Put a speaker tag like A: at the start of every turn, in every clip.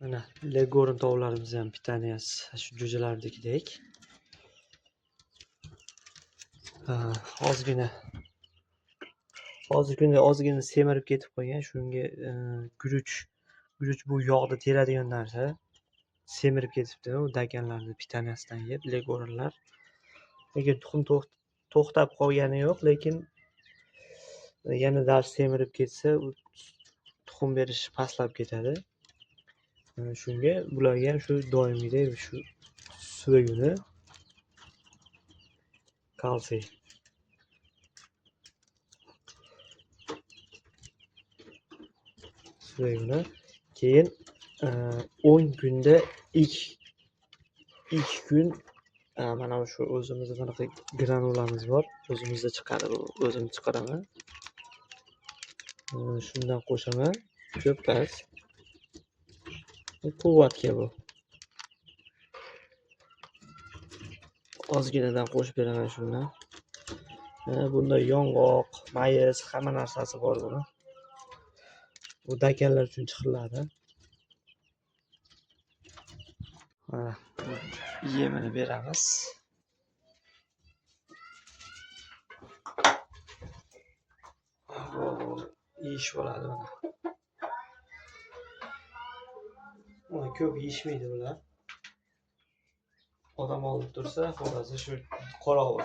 A: Mana legorin tovuqlarimiz ham pitaniasi shu jo'jalardagidek. Ozgina semirib ketib qolgan. Shunga guruch bu yog'da teradigan narsa. Semirib ketibdi u daganlarni pitanasidan yeb legorinlar. Lekin tuxum to'xtab qolgani yo'q, lekin yana dal semirib ketsa u tuxum berish pastlab ketadi. Shunga bularga ham shu doimiydek shu suvaguni kalsiy suvaguni keyin 10 kunda 2 kun mana shu o'zimizda bunaqa granulamiz bor. O'zimizda chiqadi bu. O'zim chiqaraman. Shundan qo'shaman. Ko'p emas. Quvvatga bu. Ozginadan qo'shib beraman shundan. Bunda yong'oq, mayiz, hamma narsasi bor buni. Bu daganlar uchun chiqiladi. Mana yemini beramiz. Yeyish bo'ladi mana. Ko'p yeyishmaydi ular. Odam olib tursa, xo'rasi shu qorovul.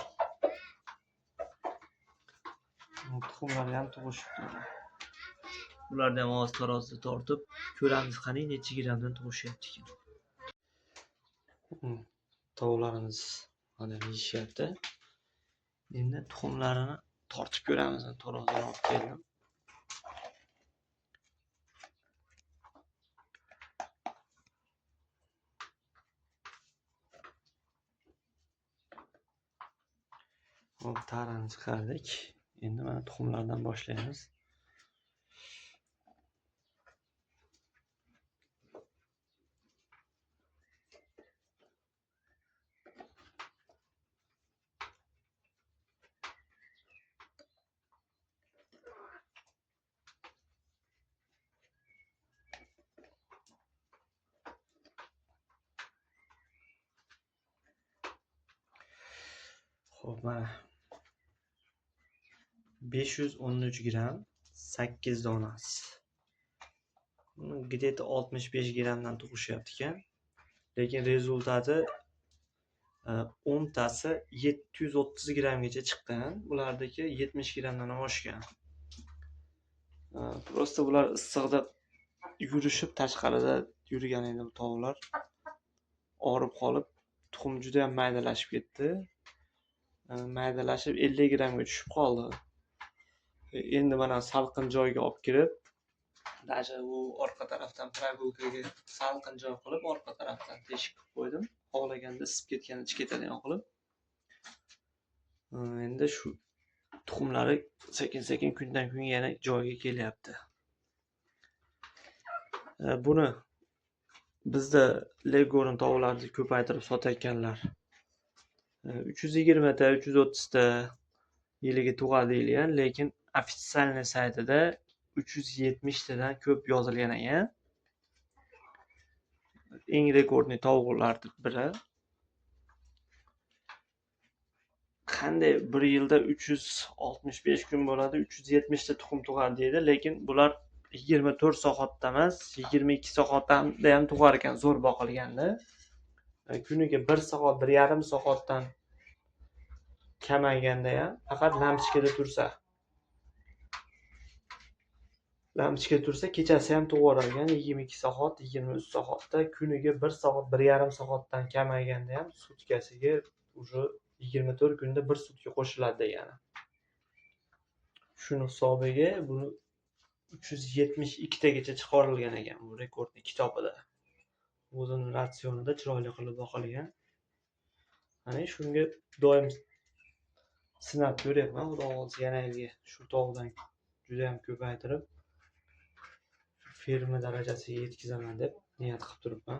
A: Tuxumlar ham tug'ishibdi. Ularni ham hozir tarozida tortib, ko'ramiz qani necha grammdan tug'ishyapti ekan. Tovuqlarimiz mana yeyishyapti. Endi tuxumlarini tortib ko'ramiz. Tarozidan olib keldim. Hop, tarani chiqardik. Endi mana tuxumlardan boshlaymiz. Xo'p, mana 513 gram 8 donasi. Где-то 65 grammdan tug'ishyapti ekan. Lekin rezultati 10 tasi 730 grammgacha chiqqan. Bulardagi 70 grammdan oshgan. Prosta bular issiqda yurishib tashqarida yurgan edi bu tovuqlar. Og'rib qolib, tuxum juda ham maydalashib ketdi. Maydalashib 50 grammga tushib qoldi. Endi mana salqin joyga olib kirib, даже bu orqa tarafdan прогулkaga salqin joy qilib, orqa tarafdan teshik qilib qo'ydim. Xohlaganda isib ketgan ichib ketadigan qilib. Endi shu tuxumlari sekin-sekin kundan kunga yana joyiga kelyapti. Buni bizda legorin tovuqlarni ko'paytirib sotayotganlar 320 ta, 330 ta yiliga tug'adi deyilgan, lekin ofitsialniy saytida 370 tadan ko'p yozilgan ekan. Eng rekordniy tovuqlarning biri. Qanday bir yilda 365 kun bo'ladi, 370 ta tuxum tug'adi deydi, lekin bular 24 soatda emas, 22 soatda ham tug'ar ekan zo'r boqilganda. Kuniga 1 soat, 1,5 soatdan kamayganda ham faqat lampochkada tursa. Lampochka tursa kechasi ham tug'ar ekan 22 soat, 23 soatda. Kuniga 1 soat, 1,5 soatdan kamayganda ham sutkasiga уже 24 kunda 1 sutka qo'shiladi degani. Shuni hisobiga buni 372 tagacha chiqarilgan ekan bu rekordning kitobida. O'zining ratsionida chiroyli qilib boqilgan. Mana shunga doim sinab ko'ryapman. Xudo xolisa yana shu tovuqdan juda ham ko'paytirib ferma darajasiga yetkazaman deb niyat qilib turibman.